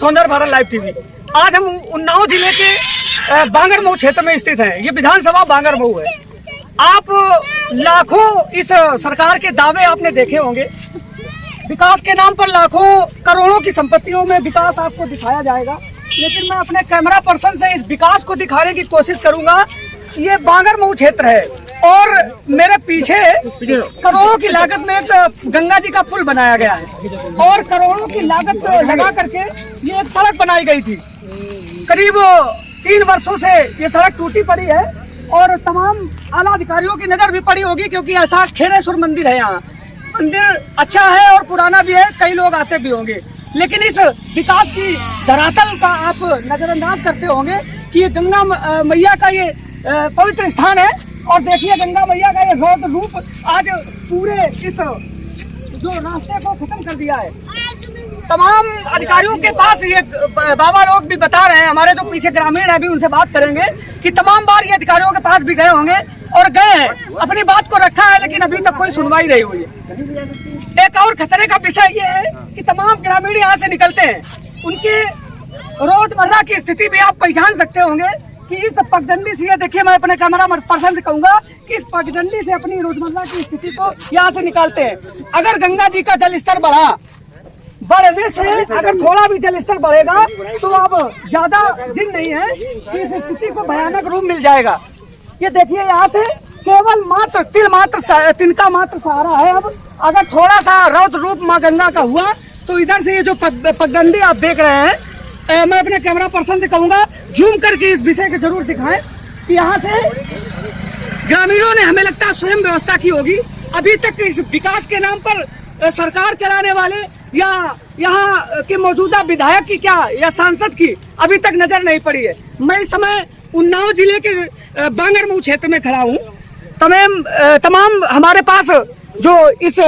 सौंदर्य Bharat live TV. आज हम उन्नाव जिले के बांगरमऊ क्षेत्र में स्थित हैं। ये विधानसभा बांगरमऊ है। आप लाखों इस सरकार के दावे आपने देखे होंगे। विकास के नाम पर लाखों करोड़ों की संपत्तियों में विकास आपको दिखाया जाएगा, लेकिन मैं अपने कैमरा पर्सन से इस विकास को दिखाने की कोशिश करूंगा। ये बांगरमऊ क्षेत्र है और मेरे पीछे करोड़ों की लागत में एक गंगा जी का पुल बनाया गया है और करोड़ों की लागत लगा करके ये एक सड़क बनाई गई थी। करीब 3 वर्षों से ये सड़क टूटी पड़ी है और तमाम आला अधिकारियों की नजर भी पड़ी होगी, क्योंकि ऐसा खेरेश्वर मंदिर है। यहाँ मंदिर अच्छा है और पुराना भी है, कई लोग आते भी होंगे, लेकिन इस विकास की धरातल का आप नजरअंदाज करते होंगे कि ये गंगा मैया का ये पवित्र स्थान है। और देखिए गंगा मैया का ये रौद्र रूप आज पूरे इस जो रास्ते को खत्म कर दिया है। तमाम अधिकारियों के पास ये बाबा लोग भी बता रहे हैं, हमारे जो पीछे ग्रामीण है भी उनसे बात करेंगे कि तमाम बार ये अधिकारियों के पास भी गए होंगे और गए हैं, अपनी बात को रखा है, लेकिन अभी तक कोई सुनवाई नहीं हुई है। एक और खतरे का विषय ये है कि तमाम ग्रामीण यहाँ से निकलते हैं, उनके रोजमर्रा की स्थिति भी आप पहचान सकते होंगे कि इस पगडंडी से, ये देखिए मैं अपने कैमरा पर्सन से कहूंगा कि इस पगडंडी से अपनी रोजमर्रा की स्थिति को यहाँ से निकालते हैं। अगर गंगा जी का जल स्तर बढ़ने से अगर थोड़ा भी जल स्तर बढ़ेगा तो अब ज्यादा दिन नहीं है कि इस स्थिति को भयानक रूप मिल जाएगा। ये देखिए यहाँ से केवल तिनका मात्र सहारा है। अब अगर थोड़ा सा रौद्र रूप माँ गंगा का हुआ तो इधर से ये जो पगडंडी आप देख रहे हैं, मैं अपने कैमरा पर्सन से कहूंगा जूम करके इस विषय को जरूर दिखाएं कि यहाँ से ग्रामीणों ने, हमें लगता है, स्वयं व्यवस्था की होगी। अभी तक इस विकास के नाम पर सरकार चलाने वाले या यहाँ के मौजूदा विधायक की या सांसद की अभी तक नजर नहीं पड़ी है। मैं इस समय उन्नाव जिले के बांगरमऊ क्षेत्र में खड़ा हूँ। तमाम हमारे पास जो इस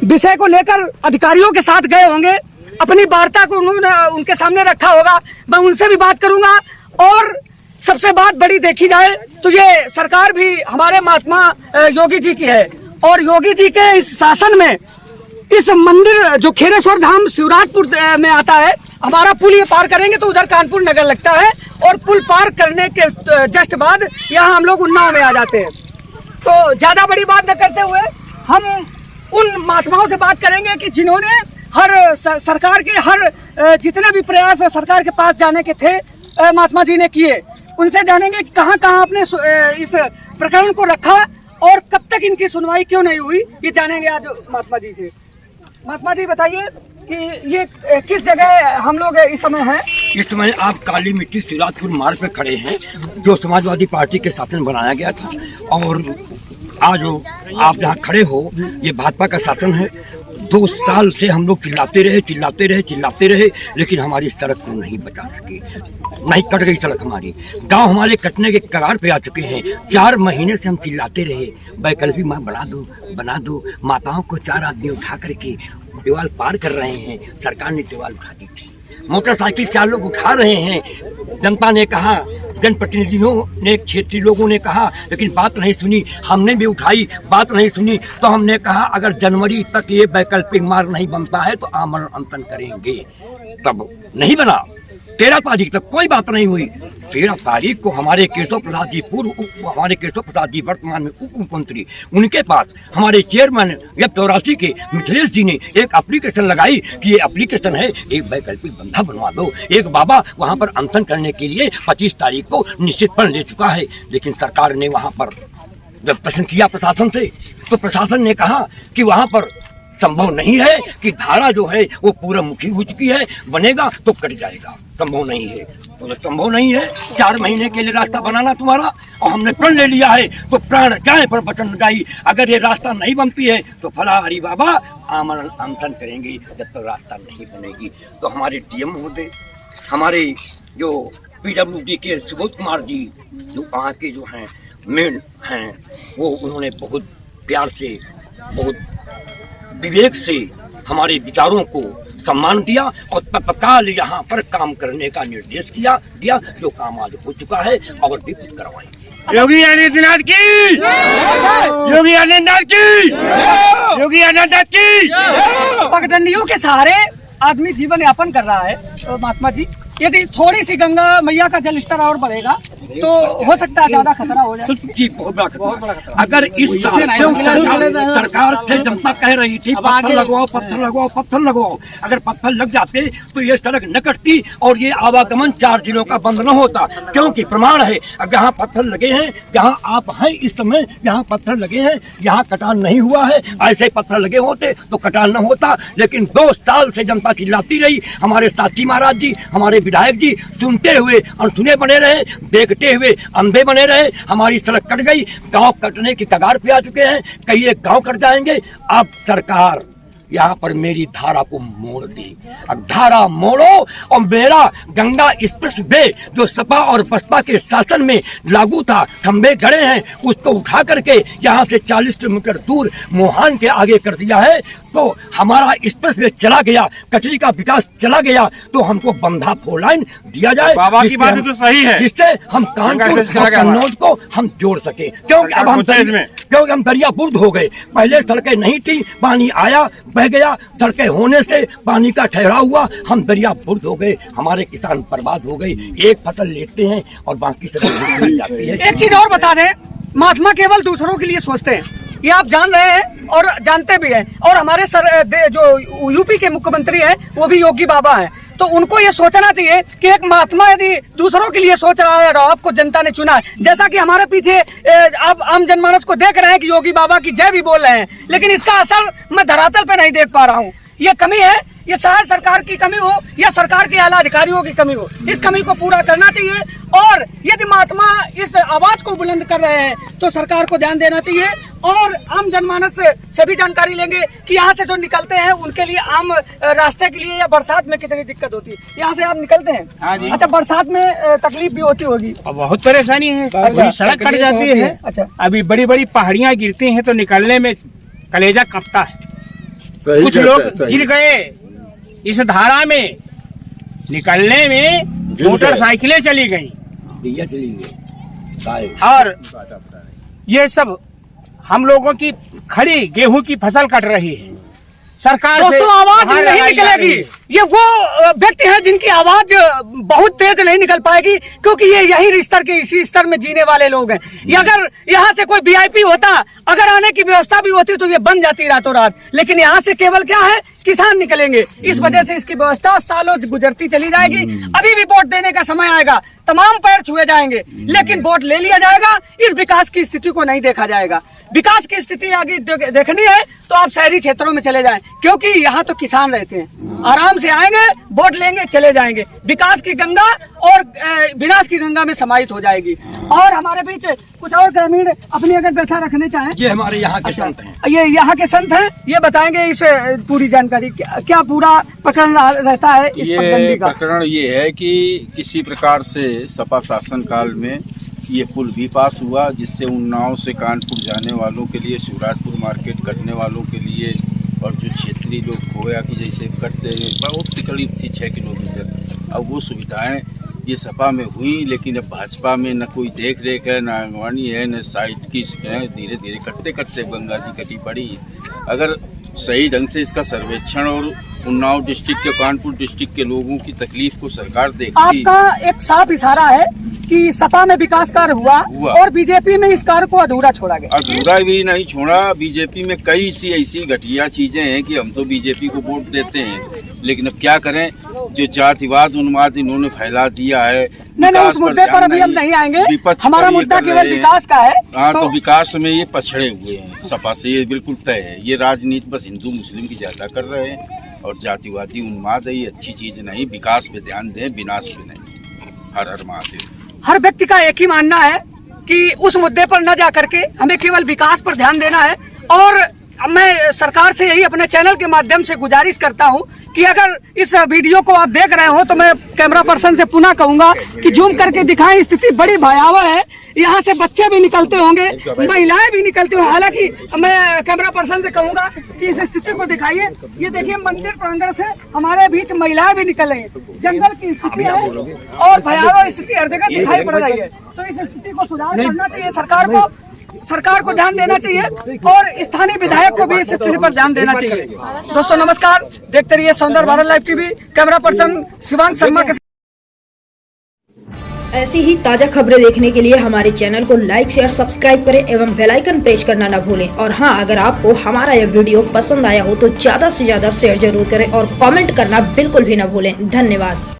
विषय को लेकर अधिकारियों के साथ गए होंगे, अपनी वार्ता को उन्होंने उनके सामने रखा होगा, मैं उनसे भी बात करूंगा। और सबसे बात बड़ी देखी जाए तो ये सरकार भी हमारे महात्मा योगी जी की है और योगी जी के इस शासन में इस मंदिर जो खेरेश्वर धाम शिवराजपुर में आता है, हमारा पुल ये पार करेंगे तो उधर कानपुर नगर लगता है और पुल पार करने के जस्ट बाद यहाँ हम लोग उन्नाव में आ जाते हैं। तो ज्यादा बड़ी बात न करते हुए हम उन महात्माओं से बात करेंगे कि जिन्होंने हर सरकार के हर जितने भी प्रयास सरकार के पास जाने के थे महात्मा जी ने किए, उनसे जानेंगे कि कहाँ कहाँ आपने इस प्रकरण को रखा और कब तक इनकी सुनवाई क्यों नहीं हुई, ये जानेंगे आज महात्मा जी से। महात्मा जी बताइए कि ये किस जगह हम लोग इस समय हैं? इस समय आप काली मिट्टी शिवराजपुर मार्ग पे खड़े हैं, जो समाजवादी पार्टी के शासन बनाया गया था, और आज आप जहाँ खड़े हो ये भाजपा का शासन है। 2 साल से हम लोग चिल्लाते रहे, लेकिन हमारी सड़क को नहीं बचा सके। नहीं, कट गई सड़क हमारी। गांव हमारे कटने के कगार पे आ चुके हैं। 4 महीने से हम चिल्लाते रहे, वैकल्पिक मार्ग बना दो। माताओं को 4 आदमी उठा करके दीवार पार कर रहे हैं। सरकार ने दीवार उठा दी थी, मोटरसाइकिल 4 लोग उठा रहे हैं। जनता ने कहा, जनप्रतिनिधियों ने, क्षेत्रीय लोगों ने कहा, लेकिन बात नहीं सुनी। हमने भी उठाई, बात नहीं सुनी, तो हमने कहा अगर जनवरी तक ये वैकल्पिक मार्ग नहीं बनता है तो आमरण अनशन करेंगे। तब नहीं बना। 13 तारीख तक कोई बात नहीं हुई। 13 तारीख को हमारे केशव प्रसाद जी वर्तमान में उप मुख्यमंत्री, उनके पास हमारे चेयरमैन जब 84 के मिथिलेश जी ने एक एप्लीकेशन लगाई कि ये एप्लीकेशन है, एक वैकल्पिक बंधा बनवा दो। एक बाबा वहां पर अनशन करने के लिए 25 तारीख को निश्चित पण ले चुका है, लेकिन सरकार ने वहां पर जब प्रश्न किया प्रशासन से, तो प्रशासन ने कहा कि वहां पर संभव नहीं है कि धारा जो है वो पूरा मुखी हो चुकी है, बनेगा तो कट जाएगा, संभव नहीं है। तो संभव नहीं है 4 महीने के लिए रास्ता बनाना तुम्हारा, और हमने प्रण ले लिया है तो प्राण जाए पर वचन लगाई। अगर ये रास्ता नहीं बनती है तो फलाहारी बाबा आमरण अनशन करेंगे जब तक रास्ता नहीं बनेगी। तो हमारे डीएम महोदय, हमारे जो PWD के सुबोध कुमार जी, जो वहाँ के जो हैं मेन हैं, वो उन्होंने बहुत प्यार से, बहुत विवेक से हमारे विचारों को सम्मान दिया और तत्काल यहाँ पर काम करने का निर्देश दिया, जो काम आज हो चुका है और भी कुछ करवाएंगे। योगी आदित्यनाथ की, योगी आदित्यनाथ की, योगी आदित्यनाथ की। पगडंडियों के सहारे आदमी जीवन यापन कर रहा है महात्मा जी, यदि थोड़ी सी गंगा मैया का जल स्तर और बढ़ेगा तो हो सकता है ज्यादा खतरा हो जाए। जी बहुत बड़ा खतरा। अगर इस सरकार से जनता कह रही थी पत्थर लगवाओ पत्थर लगवाओ पत्थर लगवाओ, अगर पत्थर लग जाते तो ये सड़क न कटती और ये आवागमन 4 जिलों का बंद न होता, क्योंकि प्रमाण है अब जहाँ पत्थर लगे हैं, जहाँ आप हैं इस समय, यहाँ पत्थर लगे हैं, यहाँ कटान नहीं हुआ है। ऐसे पत्थर लगे होते तो कटान न होता, लेकिन 2 साल से जनता चिल्लाती रही, हमारे साथी महाराज जी, हमारे विधायक जी सुनते हुए अनसुने बने रहे, देखते हुए अंधे बने रहे। हमारी सड़क कट गई, गांव कटने की कगार पे आ चुके हैं, कई एक गांव कट जाएंगे। अब सरकार यहाँ पर मेरी धारा को मोड़ दी, अब धारा मोड़ो और मेरा गंगा एक्सप्रेस वे जो सपा और बसपा के शासन में लागू था, खंबे गड़े हैं, उसको उठा करके यहाँ से 40 किलोमीटर दूर मोहान के आगे कर दिया है। तो हमारा एक्सप्रेस वे चला गया, कचरी का विकास चला गया, तो हमको बंधा 4 लाइन दिया जाए, बाबा की बात तो सही है, जिससे हम कानपुर और कन्नौज को हम जोड़ सके। क्योंकि अब हम दरिया बुर्द हो गए, पहले सड़कें नहीं थी, पानी आया बह गया, सड़कें होने से पानी का ठहराव हुआ, हम दरिया बुर्द हो गए, हमारे किसान बर्बाद हो गए। एक फसल लेते हैं और बाकी सब मिल जाती है। एक चीज और बता दें, महात्मा केवल दूसरों के लिए सोचते हैं, ये आप जान रहे हैं और जानते भी हैं। और हमारे जो यूपी के मुख्यमंत्री हैं वो भी योगी बाबा हैं, तो उनको ये सोचना चाहिए कि एक महात्मा यदि दूसरों के लिए सोच रहा है और आपको जनता ने चुना है, जैसा कि हमारे पीछे आप आम जनमानस को देख रहे हैं कि योगी बाबा की जय भी बोल रहे हैं, लेकिन इसका असर मैं धरातल पे नहीं देख पा रहा हूँ। ये कमी है, ये शायद सरकार की कमी हो या सरकार के आला अधिकारियों की कमी हो, इस कमी को पूरा करना चाहिए। और यदि महात्मा इस आवाज को बुलंद कर रहे हैं तो सरकार को ध्यान देना चाहिए और आम जनमानस से भी जानकारी लेंगे कि यहाँ से जो निकलते हैं उनके लिए आम रास्ते के लिए या बरसात में कितनी दिक्कत होती है। यहाँ से आप निकलते हैं? हाँ जी। अच्छा, बरसात में तकलीफ भी होती होगी? बहुत परेशानी है, पूरी सड़क कट जाती है। अच्छा, अभी बड़ी बड़ी पहाड़ियाँ गिरती हैं तो निकलने में कलेजा कपता है। कुछ लोग गिर गए इस धारा में, निकलने में मोटरसाइकिलें चली गई और ये सब हम लोगों की खड़ी गेहूं की फसल कट रही है। सरकार दोस्तों आवाज नहीं निकलेगी, ये वो व्यक्ति हैं जिनकी आवाज बहुत तेज नहीं निकल पाएगी, क्योंकि ये यही स्तर के इसी स्तर में जीने वाले लोग हैं। ये अगर यहाँ से कोई वीआईपी होता, अगर आने की व्यवस्था भी होती तो ये बन जाती रातों रात, लेकिन यहाँ से केवल क्या है, किसान निकलेंगे, इस वजह से इसकी व्यवस्था सालों गुजरती चली जाएगी। अभी भी वोट देने का समय आएगा, तमाम पैर छुए जाएंगे, लेकिन वोट ले लिया जाएगा, इस विकास की स्थिति को नहीं देखा जाएगा। विकास की स्थिति आगे देखनी है तो आप शहरी क्षेत्रों में चले जाएं, क्योंकि यहाँ तो किसान रहते हैं, आराम से आएंगे, वोट लेंगे, चले जाएंगे। विकास की गंगा और विनाश की गंगा में समाहित हो जाएगी। और हमारे बीच कुछ और ग्रामीण अपनी अगर व्यथा रखने चाहें, ये हमारे यहाँ के संत हैं। ये यहाँ के संत हैं, ये बताएंगे इस पूरी जानकारी, क्या पूरा प्रकरण रहता है इस पगडंडी का? प्रकरण ये है कि किसी प्रकार से सपा शासन काल में ये पुल भी पास हुआ, जिससे उन्नाव से कानपुर जाने वालों के लिए, शिवराजपुर मार्केट कटने वालों के लिए, और जो क्षेत्रीय लोग खोया की जैसे कटते हैं, बहुत तकलीफ थी 6 किलोमीटर। अब वो सुविधाएं ये सपा में हुई, लेकिन अब भाजपा में न कोई देख रेख है, न आंगनवाड़ी है, न साइड की है। धीरे धीरे कटते कटते गंगा जी कटी पड़ी। अगर सही ढंग से इसका सर्वेक्षण और उन्नाव डिस्ट्रिक्ट के, कानपुर डिस्ट्रिक्ट के लोगों की तकलीफ को सरकार देखती। आपका एक साफ इशारा है कि सपा में विकास कार्य हुआ और बीजेपी में इस कार्य को अधूरा छोड़ा गया। अधूरा भी नहीं छोड़ा, बीजेपी में कई सी ऐसी घटिया चीजें हैं कि हम तो बीजेपी को वोट देते हैं, लेकिन अब क्या करें, जो जातिवाद उन्माद इन्होंने फैला दिया है। नहीं, उस मुद्दे पर अभी हम नहीं आएंगे, हमारा मुद्दा केवल विकास का है। हाँ, तो विकास में ये पछड़े हुए हैं सपा से, ये बिल्कुल तय है। ये राजनीति बस हिंदू मुस्लिम की ज्यादा कर रहे हैं और जातिवादी उन्माद है, ये अच्छी चीज नहीं। विकास पे ध्यान दें, विनाश पे नहीं। हर हर महादेव। हर व्यक्ति का एक ही मानना है कि उस मुद्दे पर न जा करके हमें केवल विकास पर ध्यान देना है। और मैं सरकार से यही अपने चैनल के माध्यम से गुजारिश करता हूं कि अगर इस वीडियो को आप देख रहे हो तो मैं कैमरा पर्सन से पुनः कहूंगा कि जूम करके दिखाएं। स्थिति बड़ी भयावह है, यहाँ से बच्चे भी निकलते होंगे, महिलाएं भी निकलती होंगी। हालांकि मैं कैमरा पर्सन से कहूंगा कि इस स्थिति को दिखाइए। ये देखिए, मंदिर प्रांगण से हमारे बीच महिलाएं भी निकल रही है, जंगल की स्थिति है और भयावह स्थिति हर जगह दिखाई पड़ रही है। तो इस स्थिति को सुधार करना चाहिए सरकार को। सरकार को ध्यान देना चाहिए और स्थानीय विधायक को भी इस स्थिति पर ध्यान देना चाहिए। दोस्तों नमस्कार, देखते रहिए सौंदर्य Bharat live TV. Camera person Shivang Sharma के ऐसी ही ताजा खबरें देखने के लिए हमारे चैनल को लाइक शेयर सब्सक्राइब करें एवं बेल आइकन प्रेस करना न भूलें। और हाँ, अगर आपको हमारा यह वीडियो पसंद आया हो तो ज्यादा से ज्यादा शेयर जरूर करें और कमेंट करना बिल्कुल भी न भूलें। धन्यवाद।